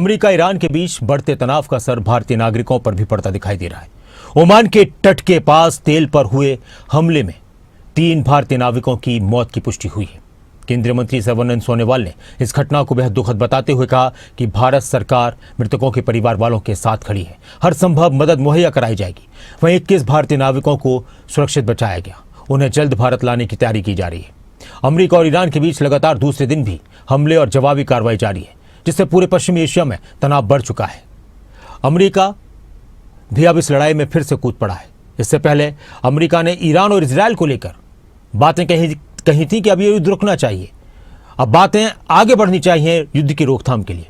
America Iran के बीच बढ़ते तनाव का असर भारतीय नागरिकों पर भी पड़ता दिखाई दे रहा है। ओमान के तट के पास तेल पर हुए हमले में 3 भारतीय नाविकों की मौत की पुष्टि हुई है। केंद्रीय मंत्री सर्बानंद सोनोवाल ने इस घटना को बेहद दुखद बताते हुए कहा कि भारत सरकार मृतकों के परिवार वालों के साथ खड़ी है, हर संभव मदद मुहैया कराई जाएगी। वहीं 21 भारतीय नाविकों को सुरक्षित बचाया गया, उन्हें जल्द भारत लाने की तैयारी की जा रही है। अमेरिका और ईरान के बीच लगातार दूसरे दिन भी हमले और जवाबी कार्रवाई जारी है, जिससे पूरे पश्चिमी एशिया में तनाव बढ़ चुका है। अमेरिका भी अब इस लड़ाई में फिर से कूद पड़ा है। इससे पहले अमेरिका ने ईरान और इजरायल को लेकर बातें कही थी कि अब ये युद्ध रुकना चाहिए, अब बातें आगे बढ़नी चाहिए युद्ध की रोकथाम के लिए।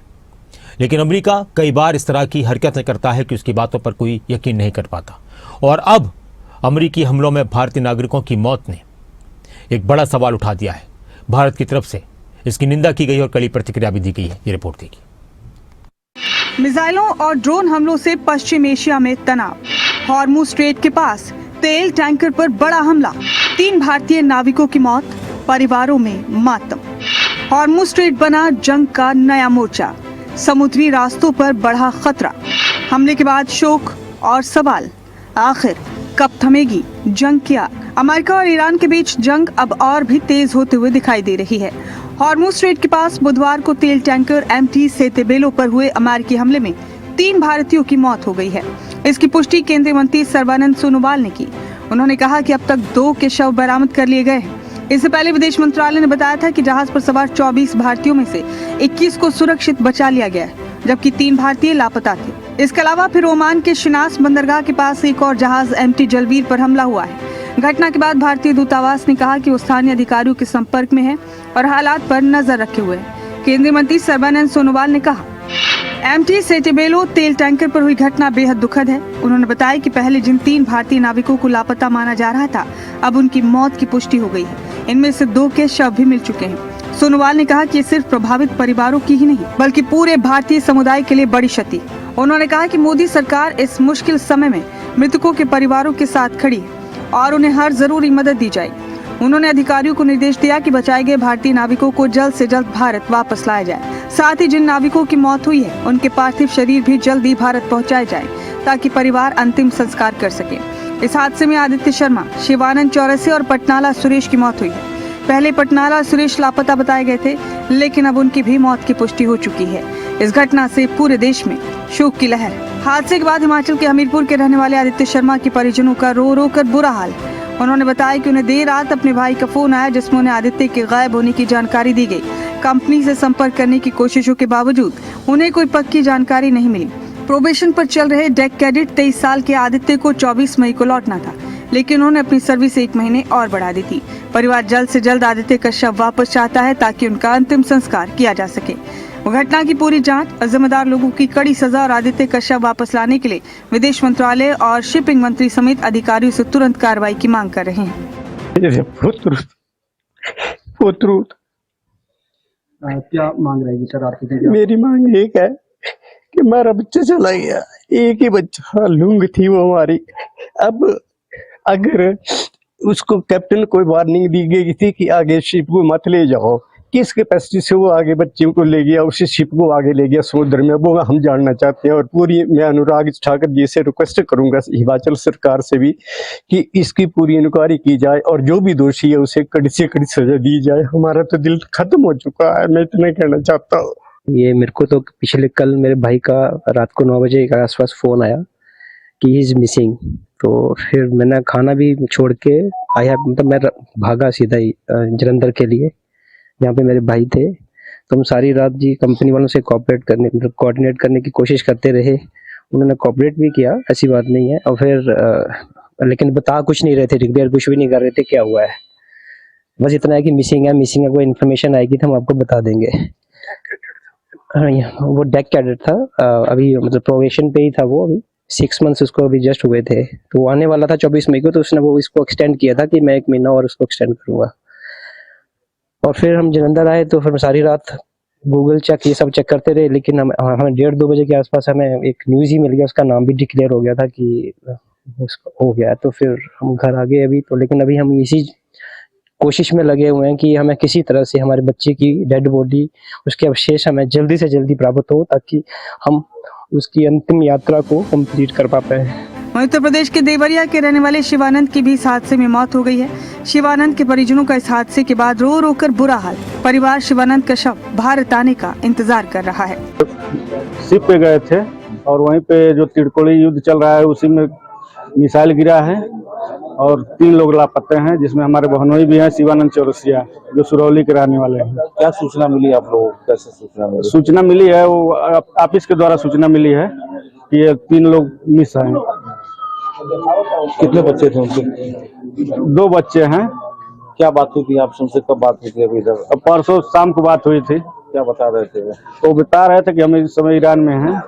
लेकिन अमेरिका कई बार इस तरह की हरकतें करता है कि उसकी बातों पर कोई यकीन नहीं कर पाता। और अब अमेरिकी हमलों में भारतीय नागरिकों की मौत ने एक बड़ा सवाल उठा दिया है। भारत की तरफ से इसकी निंदा की गई और कड़ी प्रतिक्रिया भी दी गई है। ये रिपोर्ट देखिए। मिसाइलों और ड्रोन हमलों से पश्चिम एशिया में तनाव। हॉर्मुज स्ट्रेट के पास तेल टैंकर पर बड़ा हमला, 3 भारतीय नाविकों की मौत, परिवारों में मातम। हॉर्मुज स्ट्रेट बना जंग का नया मोर्चा, समुद्री रास्तों पर बढ़ा खतरा। हमले के बाद शोक और सवाल, आखिर कब थमेगी जंग की आग? अमेरिका और ईरान के बीच जंग अब और भी तेज होते हुए दिखाई दे रही है। हॉर्मुज स्ट्रेट के पास बुधवार को तेल टैंकर MT सेतेबेलो पर हुए अमेरिकी हमले में 3 भारतीयों की मौत हो गई है। इसकी पुष्टि केंद्रीय मंत्री सर्बानंद सोनोवाल ने की। उन्होंने कहा कि अब तक 2 के शव बरामद कर लिए गए हैं। इससे पहले विदेश मंत्रालय ने बताया था कि जहाज पर सवार 24 भारतीयों में से 21 को सुरक्षित बचा लिया गया है, जबकि 3 भारतीय लापता थे। इसके अलावा फिर ओमान के शिनास बंदरगाह के पास एक और जहाज MT जलवीर पर हमला हुआ है। घटना के बाद भारतीय दूतावास ने कहा कि वो स्थानीय अधिकारियों के संपर्क में है और हालात पर नजर रखे हुए है। केंद्रीय मंत्री सर्बानंद सोनोवाल ने कहा, MT सेतेबेलो तेल टैंकर पर हुई घटना बेहद दुखद है। उन्होंने बताया कि पहले जिन 3 भारतीय नाविकों को लापता माना जा रहा था, अब उनकी मौत की पुष्टि हो गई है। इनमें से 2 के शव भी मिल चुके हैं। सोनोवाल ने कहा कि ये सिर्फ प्रभावित परिवारों की ही नहीं, बल्कि पूरे भारतीय समुदाय के लिए बड़ी क्षति। उन्होंने कहा कि मोदी सरकार इस मुश्किल समय में मृतकों के परिवारों के साथ खड़ी है और उन्हें हर जरूरी मदद दी जाएगी। उन्होंने अधिकारियों को निर्देश दिया कि बचाए गए भारतीय नाविकों को जल्द से जल्द भारत वापस लाया जाए। साथ ही जिन नाविकों की मौत हुई है, उनके पार्थिव शरीर भी जल्द ही भारत पहुंचाए जाए, ताकि परिवार अंतिम संस्कार कर सके। इस हादसे में आदित्य शर्मा, शिवानंद चौरसिया और पटनाला सुरेश की मौत हुई है। पहले पटनाला सुरेश लापता बताए गए थे, लेकिन अब उनकी भी मौत की पुष्टि हो चुकी है। इस घटना से पूरे देश में शोक की लहर है। हादसे के बाद हिमाचल के हमीरपुर के रहने वाले आदित्य शर्मा के परिजनों का रो रो कर बुरा हाल। उन्होंने बताया कि उन्हें देर रात अपने भाई का फोन आया, जिसमें उन्हें आदित्य के गायब होने की जानकारी दी गई। कंपनी से संपर्क करने की कोशिशों के बावजूद उन्हें कोई पक्की जानकारी नहीं मिली। प्रोबेशन पर चल रहे डेक कैडेट 23 साल के आदित्य को 24 मई को लौटना था, लेकिन उन्होंने अपनी सर्विस 1 महीने और बढ़ा दी थी। परिवार जल्द से जल्द आदित्य का शव वापस चाहता है, ताकि उनका अंतिम संस्कार किया जा सके। घटना की पूरी जांच, जिम्मेदार लोगों की कड़ी सजा और आदित्य का शव वापस लाने के लिए विदेश मंत्रालय और शिपिंग मंत्री समेत अधिकारियों से तुरंत कार्रवाई की मांग कर रहे हैं। क्या मांग रहेगी सर आपकी? मेरी मांग एक है कि हमारा बच्चा चला गया, एक ही बच्चा लूंग थी वो हमारी। अब अगर उसको कैप्टन को वार्निंग दी गई थी कि आगे शिप को मत ले जाओ, किस कैपेसिटी से वो आगे बच्चे को ले गया, उसी शिप को आगे ले गया समुद्र में, वो हम जानना चाहते हैं। और पूरी मैं अनुराग ठाकुर जी से रिक्वेस्ट करूंगा, हिमाचल सरकार से भी, कि इसकी पूरी इंक्वायरी की जाए और जो भी दोषी है उसे कड़ी से कड़ी सजा दी जाए। हमारा तो दिल खत्म हो चुका है, मैं इतना कहना चाहता हूँ। ये मेरे को तो पिछले कल मेरे भाई का रात को 9 बजे के आसपास फोन आया कि ही इज मिसिंग। तो फिर मैंने खाना भी छोड़ के आया, मतलब मैं भागा सीधा ही जलंधर के लिए, जहाँ पे मेरे भाई थे। तो हम सारी रात जी कंपनी वालों से कोऑर्डिनेट करने की कोशिश करते रहे। उन्होंने कोऑपरेट भी किया, ऐसी बात नहीं है। और फिर लेकिन बता कुछ नहीं रहे थे, डिक्लेयर कुछ भी नहीं कर रहे थे क्या हुआ है। बस इतना है कि मिसिंग है, कोई इन्फॉर्मेशन आएगी तो हम आपको बता देंगे। वो डेक कैडेट था, अभी मतलब प्रोबेशन पे ही था वो, अभी 6 मंथ्स उसको अभी जस्ट हुए थे। तो वो आने वाला था 24 मई को, तो उसने वो इसको एक्सटेंड किया था कि मैं 1 महीना और उसको एक्सटेंड करूंगा। और फिर हम जलंधर आए तो फिर सारी रात गूगल चेक ये सब चेक करते रहे, लेकिन हमें 1:30-2 बजे के आसपास हमें एक न्यूज़ ही मिल गया, उसका नाम भी डिक्लेयर हो गया था कि उसका हो गया। तो फिर हम घर आ गए अभी तो, लेकिन अभी हम इसी कोशिश में लगे हुए हैं कि हमें किसी तरह से हमारे बच्चे की डेड बॉडी, उसके अवशेष हमें जल्दी से जल्दी प्राप्त हो, ताकि हम उसकी अंतिम यात्रा को कंप्लीट कर पाए। वहीं उत्तर प्रदेश के देवरिया के रहने वाले शिवानंद की भी इस हादसे में मौत हो गई है। शिवानंद के परिजनों का इस हादसे के बाद रो रो कर बुरा हाल। परिवार शिवानंद का शव भारत आने का इंतजार कर रहा है। शिप पे गए थे और वहीं पे जो तिरकोली युद्ध चल रहा है उसी में मिसाइल गिरा है और 3 लोग लापता हैं, जिसमें हमारे बहनोई भी हैं, शिवानंद चौरसिया, जो सुरौली के रहने वाले हैं। क्या सूचना मिली आप लोगों को? कैसे सूचना मिली? सूचना मिली है, वो ऑफिस के द्वारा सूचना मिली है कि ये 3 लोग मिस हैं। कितने बच्चे थे उनके? 2 बच्चे हैं। क्या बात हुई थी आपसे? उनसे कब बात हुई थी? अभी इधर अब परसों शाम को बात हुई थी। क्या बता रहे थे वो? तो बता रहे थे कि हम इस समय ईरान में हैं,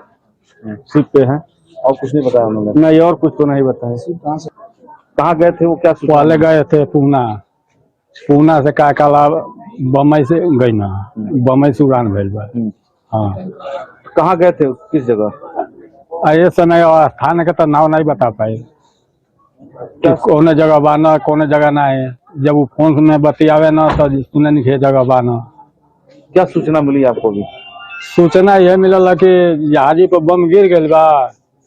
शिप पे हैं। और कुछ नहीं बताया उन्होंने? नहीं, और कुछ तो नहीं बताया। कहाँ गए थे वो? क्या सूचना पहले गए थे पूना से काकाला बम्बई से गई ना, बम्बई से उड़ान भेज बा। हाँ, कहाँ गए थे? किस जगह? ये समय और स्थान का तो नाम नहीं बता पाए कि कौन जगह बाना कौन जगह ना है। जब वो फोन में बतियावे ना तो सुने नहीं के जगह बाना। क्या सूचना मिली आपको भी? सूचना यह मिलल कि जहाजी पर बम गिर गई बा,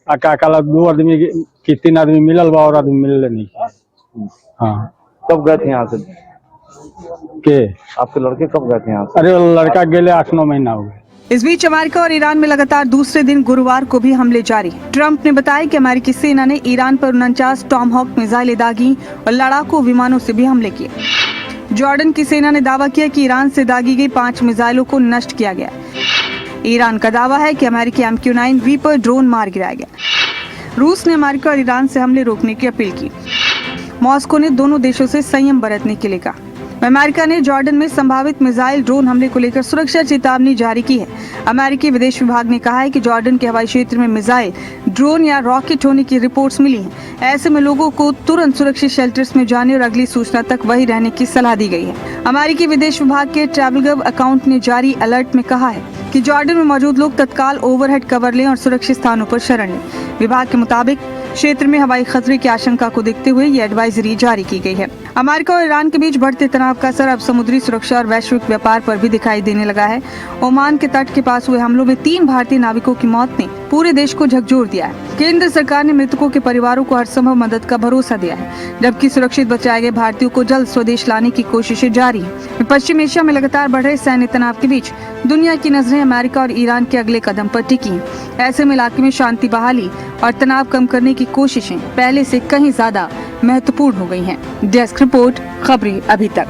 आ काकाला 2 आदमी की 3 आदमी मिलल बा और आदमी मिलल नहीं। हाँ, कब गए थे यहाँ से? के आपके लड़के कब गए थे यहाँ से? अरे लड़का गेले 8-9 महीना हो गए। इस बीच अमेरिका और ईरान में लगातार दूसरे दिन गुरुवार को भी हमले जारी। ट्रंप ने बताया कि अमेरिकी सेना ने ईरान पर 49 टॉमहॉक मिसाइलें दागी और लड़ाकू विमानों से भी हमले किए। जॉर्डन की सेना ने दावा किया कि ईरान से दागी गई 5 मिसाइलों को नष्ट किया गया। ईरान का दावा है कि अमेरिकी MQ-9 रीपर ड्रोन मार गिराया गया। रूस ने अमेरिका और ईरान से हमले रोकने की अपील की। मॉस्को ने दोनों देशों से संयम बरतने के लिए कहा। अमेरिका ने जॉर्डन में संभावित मिसाइल ड्रोन हमले को लेकर सुरक्षा चेतावनी जारी की है। अमेरिकी विदेश विभाग ने कहा है कि जॉर्डन के हवाई क्षेत्र में मिसाइल, ड्रोन या रॉकेट होने की रिपोर्ट्स मिली हैं। ऐसे में लोगों को तुरंत सुरक्षित शेल्टर्स में जाने और अगली सूचना तक वहीं रहने की सलाह दी गई है। अमेरिकी विदेश विभाग के ट्रैवलगव अकाउंट ने जारी अलर्ट में कहा है कि जॉर्डन में मौजूद लोग तत्काल ओवरहेड कवर लें और सुरक्षित स्थानों पर शरण लें। विभाग के मुताबिक क्षेत्र में हवाई खतरे की आशंका को देखते हुए ये एडवाइजरी जारी की गई है। अमेरिका और ईरान के बीच बढ़ते तनाव का असर अब समुद्री सुरक्षा और वैश्विक व्यापार पर भी दिखाई देने लगा है। ओमान के तट के पास हुए हमलों में 3 भारतीय नाविकों की मौत ने पूरे देश को झकझोर दिया है। केंद्र सरकार ने मृतकों के परिवारों को हर संभव मदद का भरोसा दिया है, जबकि सुरक्षित बचाए गए भारतीयों को जल्द स्वदेश लाने की कोशिशें जारी हैं। पश्चिम एशिया में लगातार बढ़ रहे सैन्य तनाव के बीच दुनिया की नजरें अमेरिका और ईरान के अगले कदम पर टिकी हैं। ऐसे में इलाके में शांति बहाली और तनाव कम करने की कोशिशें पहले से कहीं ज्यादा महत्वपूर्ण हो गई हैं। डेस्क रिपोर्ट, खबरें अभी तक।